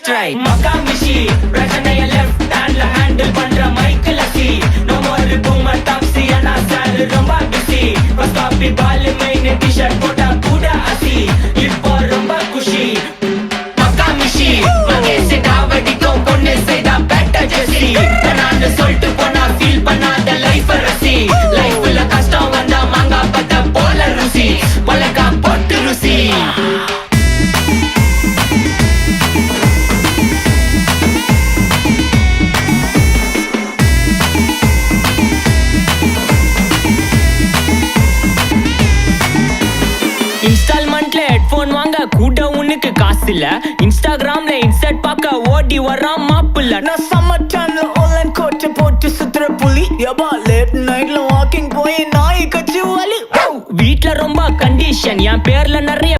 just right. Makamishi பிரச்சனைய left handல handle பண்ற Michael அசி. No more boomer taxi ana sir ரொம்ப busy. First copy ball main t-shirt போட்டா கூட அசி. இப்போ ரொம்ப குஷி. Makamishi மகேஷ் டாவடிக்கும் பொண்ணு செய்தா better ஜெசி. நான் சொல்லிட்டு போனா feel பண்ணாத life ரசி. லைஃப்ல கஷ்டம் வந்தா மாங்கா பத்த போல ருசி. பலகா போட்டு ருசி. இன்ஸ்டால்மெண்ட்ல ஹெட்போன் வாங்க கூட உனக்கு காசு இல்ல. இன்ஸ்டாகிராம்ல இன்ஸ்டன்ட் பார்க்க ஓடி வரான் மாப்பிள்ள. நான் சம்மர் டைம்ல ஆன்லைன் கோட்டை போட்டு சுத்துற புலி. யபா லேட் நைட்ல வாக்கிங் போய் நாய் கச்சி வலி. வீட்ல ரொம்ப கண்டிஷன், என் பேர்ல நிறைய